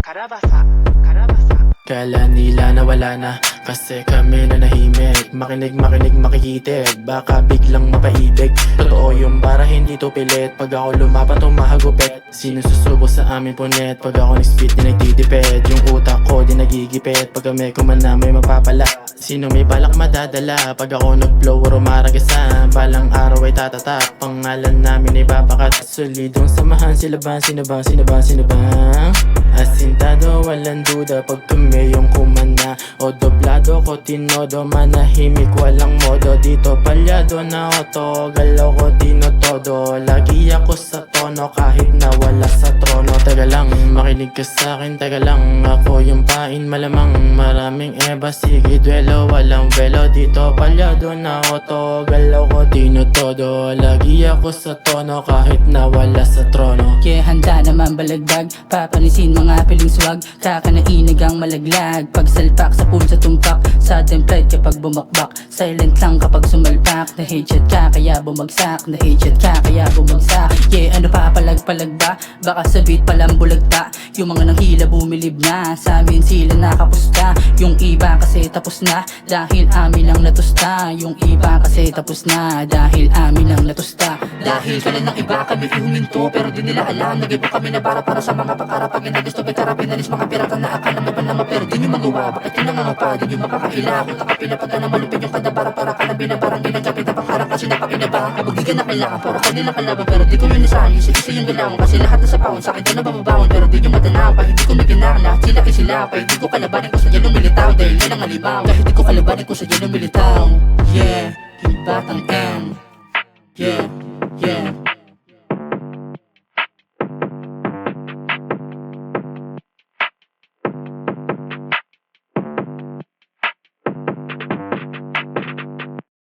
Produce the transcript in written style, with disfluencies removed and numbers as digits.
Karabasa, karabasa. Kala nila na wala na, kasi kami na nahimik. Makinig, makikitid, baka biglang mapaibig. Totoo yung bara, hindi to pilit. Pag ako lumapat o mahagupit, sino susubok sa amin punit? Pag ako nag-spit, di nagtitipid. Yung utak ko, di nagigipit. Pag kami kumana, may magpapala. Sino may balak madadala? Pag ako nag-blow or umaragasan, balang araw ay tatatak. Pangalan namin ay babakat. Solidong samahan, sila ba? Sino ba? Sino ba? Sino ba? Asintado, walang duda pag kami yung kumana. O doblado ko tinodo, manahimik walang modo. Dito palyado na oto, galaw ko dinotodo. Lagi ako sa tono kahit nawala sa trono. Taga lang, makinig ka sa'kin, taga lang. Ako yung pain malamang, maraming eba. Sige duelo, walang velo. Dito palyado na oto, galaw ko dinotodo. Lagi ako sa tono kahit nawala sa trono. Yeah, handa naman balagdag, papanisin mga piling swag. Kakanainag ang malaglag, pagsalpak sa punsa tumpak. Sudden flight kapag bumakbak, silent lang kapag sumalpak. Na-headshot ka kaya bumagsak, na-headshot ka kaya bumagsak. Yeah, ano pa palag-palag ba? Baka sa beat palang bulagta. Yung mga nanghila bumilib na, sa amin sila nakapusta. Yung iba kasi tapos na, dahil amin lang natusta. Yung iba kasi tapos na, dahil amin lang natusta. Dahil sila ng iba kami ihuminto, pero di nila alam nag-iba kami na para sa mga pakarapag. Inagusto may karapinalis mga pirata na akala may panamapero. Di nyo magawa, bakit yun ang angapa? Di nyo makakaila kung nakapinapaga na malupit yung kadabara. Para ka na binabarang ginagapit na pangharap kasi napakinabahan. Kapag di ka na kailangan, puro kanilang kalaban. Pero di ko yun isali, isa yung galawan. Kasi lahat na sa pawon, sa'kin doon na bababawon. Pero di nyo matanaw, kahit di ko may kinakla. Sila ay sila, pa hindi ko kalabanin ko sa yan ng militaw. Dahil yan ang alibaw, kahit di ko kalabanin ko sa yan ng militaw. Yeah, yung batang M. Yeah, yeah.